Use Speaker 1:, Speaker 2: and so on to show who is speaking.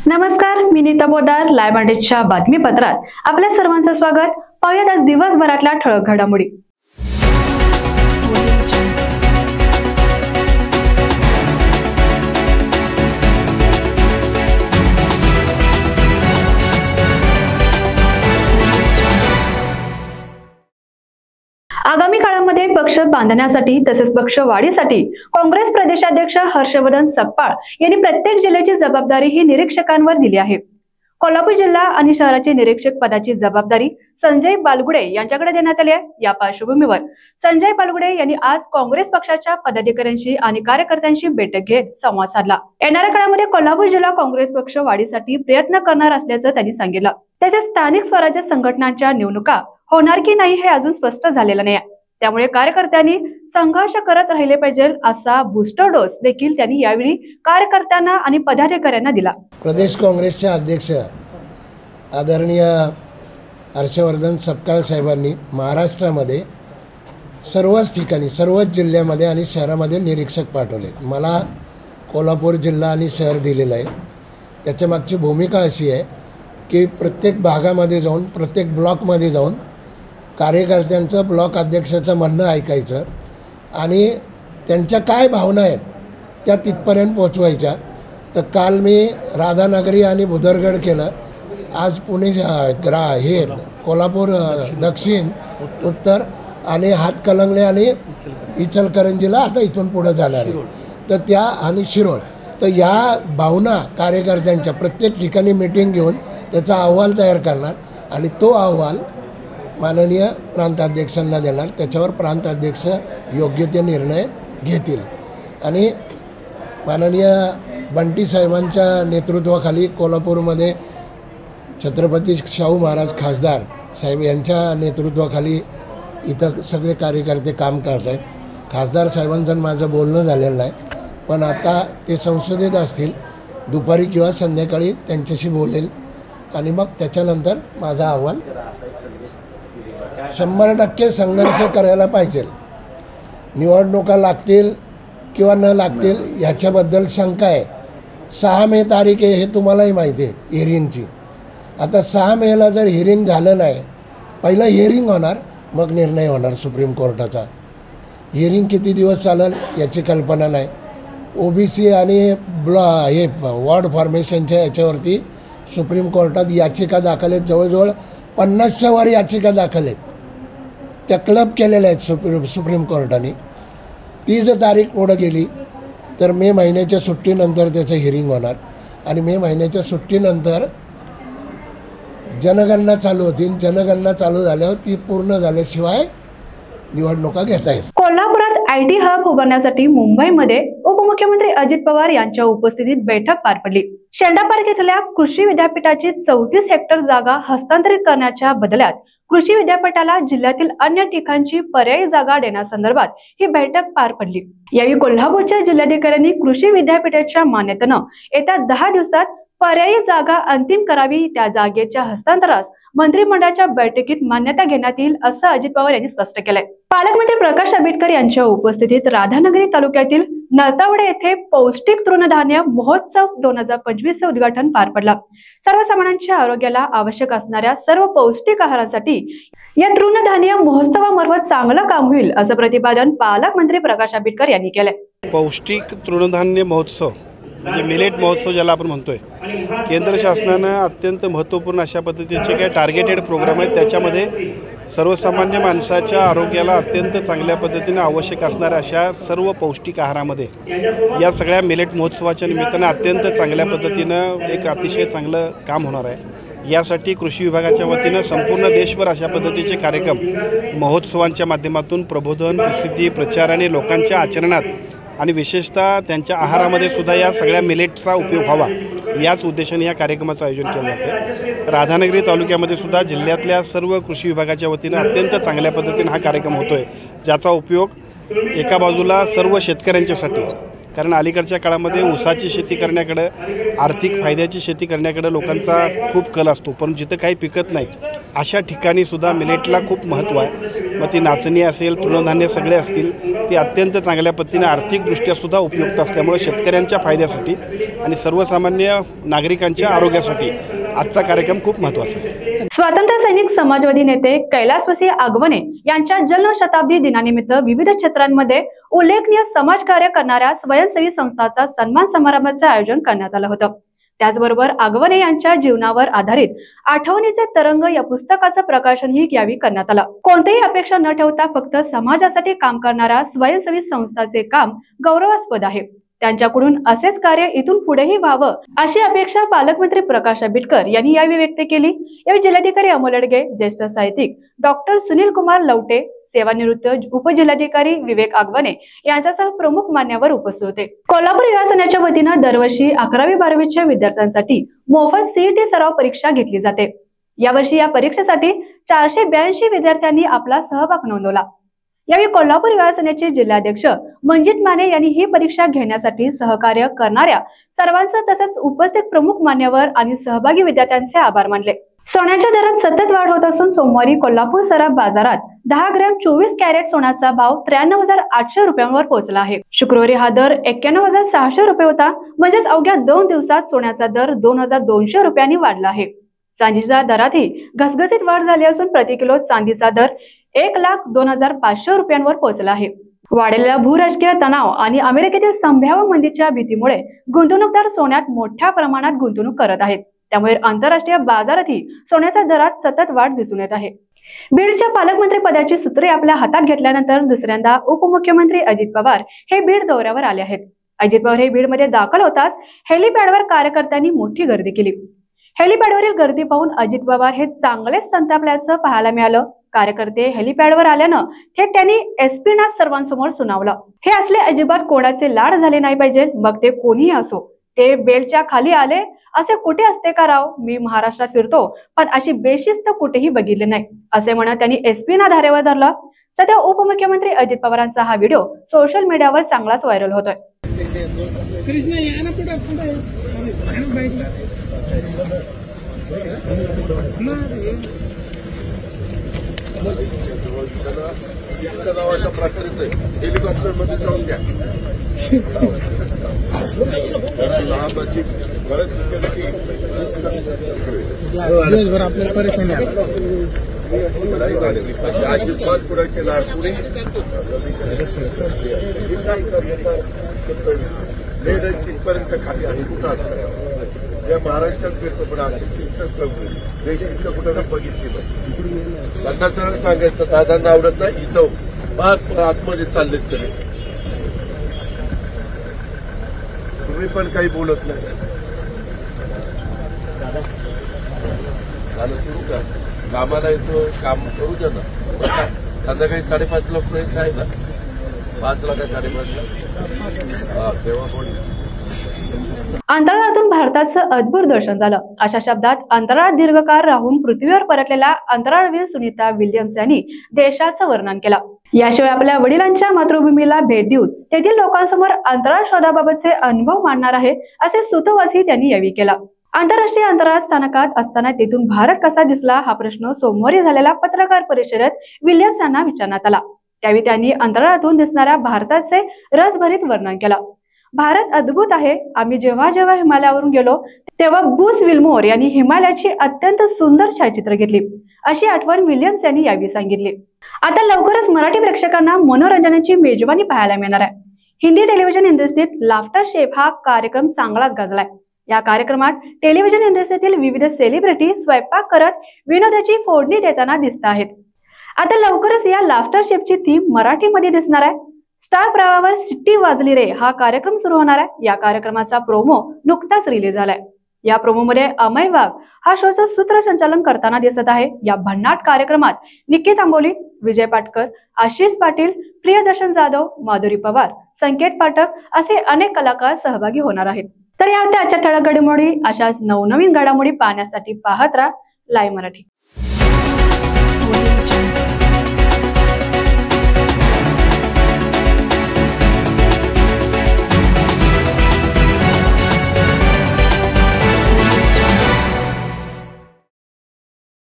Speaker 1: नमस्कार, मी नीता पोदार. लाईव्ह अपडेटच्या बातमीपत्रात आपल्या सर्वांचं स्वागत. पाहूयात आज दिवसभरातल्या ठळक घडामोडी. आगामी काळामध्ये पक्ष बांधण्यासाठी तसेच पक्ष वाढीसाठी काँग्रेस प्रदेशाध्यक्ष हर्षवर्धन सपकाळ यांनी प्रत्येक जिल्ह्याची जबाबदारी ही निरीक्षकांवर दिली आहे. कोल्हापूर जिल्हा आणि शहराची निरीक्षक पदाची जबाबदारी संजय बालगुडे यांच्याकडे देण्यात आली आहे. या पार्श्वभूमीवर संजय बालगुडे यांनी आज काँग्रेस पक्षाच्या पदाधिकाऱ्यांशी आणि कार्यकर्त्यांशी बैठक घेत संवाद साधला. येणाऱ्या काळामध्ये कोल्हापूर जिल्हा काँग्रेस पक्ष वाढीसाठी प्रयत्न करणार असल्याचं त्यांनी सांगितलं. तसेच स्थानिक स्वराज्य संघटनांच्या निवडणुका होणार की नाही हे अजून स्पष्ट झालेलं नाही. त्यामुळे कार्यकर्त्यांनी संघर्ष करत राहिले पाहिजे असा बूस्टर डोस देखील त्यांनी यावेळी कार्यकर्त्यांना आणि पदाधिकाऱ्यांना दिला.
Speaker 2: प्रदेश काँग्रेसचे अध्यक्ष आदरणीय हर्षवर्धन सपकाळ साहेबांनी महाराष्ट्रामध्ये सर्वच ठिकाणी सर्वच जिल्ह्यामध्ये आणि शहरामध्ये निरीक्षक पाठवलेत. मला कोल्हापूर जिल्हा आणि शहर दिलेलं आहे. त्याच्यामागची भूमिका अशी आहे की प्रत्येक भागामध्ये जाऊन प्रत्येक ब्लॉकमध्ये जाऊन कार्यकर्त्यांचं ब्लॉक अध्यक्षाचं म्हणणं ऐकायचं आणि त्यांच्या काय भावना आहेत त्या तिथपर्यंत पोचवायच्या. तर काल मी राधानगरी आणि भुदरगड केलं. आज पुणे हे कोल्हापूर दक्षिण उत्तर आणि हातकणंगले आणि इचलकरंजीला आता इथून पुढं जाणार आहे. तर त्या आणि शिरोळ तर या भावना कार्यकर्त्यांच्या प्रत्येक ठिकाणी मीटिंग घेऊन त्याचा अहवाल तयार करणार आणि तो अहवाल माननीय प्रांताध्यक्षांना देणार. त्याच्यावर प्रांताध्यक्ष योग्य ते निर्णय घेतील आणि माननीय बंटी साहेबांच्या नेतृत्वाखाली कोल्हापूरमध्ये छत्रपती शाहू महाराज खासदार साहेब यांच्या नेतृत्वाखाली इथं सगळे कार्यकर्ते काम करत आहेत. खासदार साहेबांचं माझं बोलणं झालेलं नाही, पण आता ते संसदेत असतील. दुपारी किंवा संध्याकाळी त्यांच्याशी बोलेल आणि मग त्याच्यानंतर माझा अहवाल 100% संघर्ष करायला पाहिजे. निवडणुका लागतील किंवा न लागतील ह्याच्याबद्दल शंका आहे. 6 मे तारीख आहे हे तुम्हालाही माहिती आहे हिअरिंगची. आता 6 मेला जर हिअरिंग झालं नाही, पहिलं हिअरिंग होणार मग निर्णय होणार सुप्रीम कोर्टाचा. हिअरिंग किती दिवस चालेल याची कल्पना नाही. OBC आणि हे वॉर्ड फॉर्मेशनच्या याच्यावरती सुप्रीम कोर्टात याचिका दाखल आहेत. जवळजवळ 50च्या वर याचिका दाखल आहेत. त्या क्लब केलेल्या आहेत सुप्रीम कोर्टाने. 30 तारीख पुढं गेली तर मे महिन्याच्या सुट्टीनंतर त्याचं हिअरिंग होणार आणि मे महिन्याच्या सुट्टीनंतर जनगणना चालू होतील. जनगणना चालू झाल्यावर ती पूर्ण झाल्याशिवाय निवडणुका घेता येईल.
Speaker 1: कोल्हापुरात IT हब उभारण्यासाठी मुंबईमध्ये उपमुख्यमंत्री अजित पवार यांच्या उपस्थितीत बैठक पार पडली. शेंडा पार्क येथील कृषी विद्यापीठाची 34 हेक्टर जागा हस्तांतरित करण्याच्या बदल्यात कृषी विद्यापीठाला जिल्ह्यातील अन्य ठिकाणची पर्यायी जागा देण्यासंदर्भात ही बैठक पार पडली. यावेळी कोल्हापूरच्या जिल्हाधिकाऱ्यांनी कृषी विद्यापीठाच्या मान्यतेनं येत्या 10 दिवसात पर्यायी जागा अंतिम करावी. त्या जागेच्या हस्तांतरास मंत्रिमंडळाच्या बैठकीत मान्यता घेण्यात येईल असं अजित पवार यांनी स्पष्ट केलंय. पालकमंत्री प्रकाश आंबेडकर यांच्या उपस्थितीत राधानगरी तालुक्यातील नरतावडे येथे पौष्टिक तृणधान्य महोत्सव 2025चे उद्घाटन पार पडला. सर्वसामान्यांच्या आरोग्याला आवश्यक असणाऱ्या सर्व पौष्टिक आहारासाठी या तृणधान्य महोत्सवामार्फत चांगलं काम होईल असं प्रतिपादन पालकमंत्री प्रकाश आंबेडकर यांनी केलंय.
Speaker 3: पौष्टिक तृणधान्य महोत्सव म्हणजे मिलेट महोत्सव ज्याला आपण म्हणतोय, केंद्र शासनानं अत्यंत महत्त्वपूर्ण अशा पद्धतीचे काही टार्गेटेड प्रोग्राम आहेत. त्याच्यामध्ये सर्वसामान्य माणसाच्या आरोग्याला अत्यंत चांगल्या पद्धतीने आवश्यक असणाऱ्या अशा सर्व पौष्टिक आहारामध्ये या सगळ्या मिलेट महोत्सवाच्या निमित्तानं अत्यंत चांगल्या पद्धतीनं एक अतिशय चांगलं काम होणार आहे. यासाठी कृषी विभागाच्या वतीनं संपूर्ण देशभर अशा पद्धतीचे कार्यक्रम महोत्सवांच्या माध्यमातून प्रबोधन, प्रसिद्धी, प्रचार आणि लोकांच्या आचरणात आणि विशेषतः त्यांच्या आहारामध्ये सुद्धा या सगळ्या मिलेटचा उपयोग व्हावा याच उद्देशाने या कार्यक्रमाचं आयोजन केलं जातं. राधानगरी तालुक्यामध्ये सुद्धा जिल्ह्यातल्या सर्व कृषी विभागाच्या वतीनं अत्यंत चांगल्या पद्धतीने हा कार्यक्रम होतो आहे, ज्याचा उपयोग एका बाजूला सर्व शेतकऱ्यांच्यासाठी, कारण अलीकडच्या काळामध्ये ऊसाची शेती करण्याकडं, आर्थिक फायद्याची शेती करण्याकडं लोकांचा खूप कल असतो, पण जिथं काही पिकत नाही अशा ठिकाणी सुद्धा मिलेटला खूप महत्त्व आहे. मग ती नाचणी असेल, तृणधान्य सगळे असतील, ती अत्यंत चांगल्या पद्धतीने आर्थिकदृष्ट्यासुद्धा उपयुक्त असल्यामुळे शेतकऱ्यांच्या फायद्यासाठी आणि सर्वसामान्य नागरिकांच्या आरोग्यासाठी आजचा कार्यक्रम खूप महत्त्वाचा आहे.
Speaker 1: स्वातंत्र्य सैनिक समाजवादी नेते कैलासवासी आगवणे यांच्या जन्मशताब्दी दिनानिमित्त विविध क्षेत्रांमध्ये उल्लेखनीय समाजकार्य करणाऱ्या स्वयंसेवी संस्थांचा सन्मान समारंभाचे आयोजन करण्यात आलं होतं. त्याचबरोबर आगवणे यांच्या जीवनावर आधारित आठवणीचे तरंग या पुस्तकाचं प्रकाशनही यावेळी करण्यात आलं. कोणतीही अपेक्षा न ठेवता फक्त समाजासाठी काम करणाऱ्या स्वयंसेवी संस्थांचे काम गौरवास्पद आहे. त्यांच्याकडून असेच कार्य इथून पुढेही व्हावं अशी अपेक्षा पालकमंत्री प्रकाश आंबेडकर यांनी यावेळी व्यक्त केली. यावेळी जिल्हाधिकारी अमोल अडगे, ज्येष्ठ साहित्यिक डॉक्टर सुनील कुमार लवटे, सेवानिवृत्त उपजिल्हाधिकारी विवेक आगवणे यांच्यासह प्रमुख मान्यवर उपस्थित होते. कोल्हापूर विभागाच्या वतीनं दरवर्षी 11वी-12वीच्या विद्यार्थ्यांसाठी मोफत CET सराव परीक्षा घेतली जाते. यावर्षी या परीक्षेसाठी 482 विद्यार्थ्यांनी आपला सहभाग नोंदवला. यावेळी कोल्हापूर विभागाचे जिल्हाध्यक्ष मंजित माने यांनी ही परीक्षा घेण्यासाठी सहकार्य करणाऱ्या सर्वांचं तसेच उपस्थित प्रमुख मान्यवर आणि सहभागी विद्यार्थ्यांचे आभार मानले. सोन्याच्या दरात सतत वाढ होत असून सोमवारी कोल्हापूर सराफ बाजारात 10 ग्रॅम 24 कॅरेट सोन्याचा भाव 93,800 रुपयांवर पोहोचला आहे. शुक्रवारी हा दर 91,600 रुपये होता. म्हणजेच अवघ्या 2 दिवसात सोन्याचा दर 2,200 रुपयांनी वाढला आहे. चांदीच्या दरातही घसघसीत वाढ झाली असून प्रति किलो चांदीचा दर 1,02,500 रुपयांवर पोहोचला आहे. वाढलेला भूराजकीय तणाव आणि अमेरिकेतील संभाव्य मंदीच्या भीतीमुळे गुंतवणूकदार सोन्यात मोठ्या प्रमाणात गुंतवणूक करत आहेत. त्यामुळे आंतरराष्ट्रीय बाजारातही सोन्याच्या दरात सतत वाढ दिसून येत आहे. बीडच्या पालकमंत्री पदाची सूत्रे आपल्या हातात घेतल्यानंतर दुसऱ्यांदा उपमुख्यमंत्री अजित पवार हे बीड दौऱ्यावर आले आहेत. अजित पवार हे बीडमध्ये दाखल होताच हेलिपॅडवर कार्यकर्त्यांनी मोठी गर्दी केली. हेलिपॅडवरील गर्दी पाहून अजित पवार हे चांगलेच संतापल्याचं पाहायला मिळालं. कार्यकर्ते हेलिपॅडवर आल्यानं थेट त्यांनी SP-ना सर्वांसमोर सुनावलं. हे असले अजिबात कोणाचे लाड झाले नाही पाहिजे, मग ते कोणीही असो. ते बेल्टच्या खाली आले असे कुठे असते का राव? मी महाराष्ट्रात फिरतो पण अशी बेशिस्त कुठेही बघितली नाही असे म्हणत त्यांनी SP-ना धारेवर धरलं. सध्या उपमुख्यमंत्री अजित पवारांचा हा व्हिडिओ सोशल मीडियावर चांगलाच व्हायरल होतोय.
Speaker 4: हेलिकॉप्टर मध्ये जाऊन घ्या. दिवसभर आपल्याला परेशानी अजिबात पुढे लाड पुढे पर्यंत खाली आहे. कुठं असतं या महाराष्ट्रात फिरतो पण अशी सिस्टम कमी देशिस्त कुठं बघितली नाही. सरकार सांगायचं दादांना आवडत नाही इथं फार आतमध्ये चालले सगळे. तुम्ही पण काही बोलत नाही. झालं सुरू का? कामाला येतो, काम करू द्या ना. संध्याकाळी 5:30ला फ्रेंड्स आहे ना, 5ला का 5:30ला तेव्हा कोण.
Speaker 1: अंतराळातून भारताचं अद्भुत दर्शन झालं अशा शब्दात अंतराळात दीर्घकाळ राहून पृथ्वीवर परतलेल्या अंतराळवीर सुनीता विल्यम्स यांनी देशाचं वर्णन केलं. याशिवाय आपल्या वडिलांच्या मातृभूमीला भेट देऊन तेथील लोकांसमोर अंतराळ शोधाबाबतचे अनुभव मांडणार आहे असे सुतोवाचही त्यांनी यावेळी केला. आंतरराष्ट्रीय अंतराळ स्थानकात असताना तेथून भारत कसा दिसला हा प्रश्न सोमवारी झालेल्या पत्रकार परिषदेत विल्यम्स यांना विचारण्यात आला. त्यावेळी त्यांनी अंतराळातून दिसणाऱ्या भारताचे रसभरीत वर्णन केलं. भारत अद्भुत आहे. आम्ही जेव्हा जेव्हा हिमालयावरून गेलो तेव्हा बुच विल्मोर यांनी हिमालयाची अत्यंत सुंदर छायाचित्र घेतली अशी आठवण विल्यम्स यांनी यावेळी सांगितली. आता लवकरच मराठी प्रेक्षकांना मनोरंजनाची मेजवानी पाहायला मिळणार आहे. हिंदी टेलिव्हिजन इंडस्ट्रीत लाफ्टर शेफ हा कार्यक्रम चांगलाच गाजलाय. या कार्यक्रमात टेलिव्हिजन इंडस्ट्रीतील विविध सेलिब्रिटी स्वयंपाक करत विनोदाची फोडणी देताना दिसत आहेत. आता लवकरच या लाफ्टर शेफची थीम मराठीमध्ये दिसणार आहे. स्टार प्रवाहावर सिट्टी वाजली रे हा कार्यक्रम सुरू होणार आहे. या कार्यक्रमाचा प्रोमो नुकताच रिलीज झालाय. या प्रोमोमध्ये अमय वाघ हा शोचं सूत्रसंचालन करताना दिसत आहे. या भन्नाट कार्यक्रमात निक्की तांबोली, विजय पाटकर, आशिष पाटील, प्रियदर्शन जाधव, माधुरी पवार, संकेत पाठक असे अनेक कलाकार सहभागी होणार आहेत. तर या होत्या आजच्या ठळक घडामोडी. अशाच नवनवीन घडामोडी पाहण्यासाठी पाहत राहा लाईव्ह मराठी.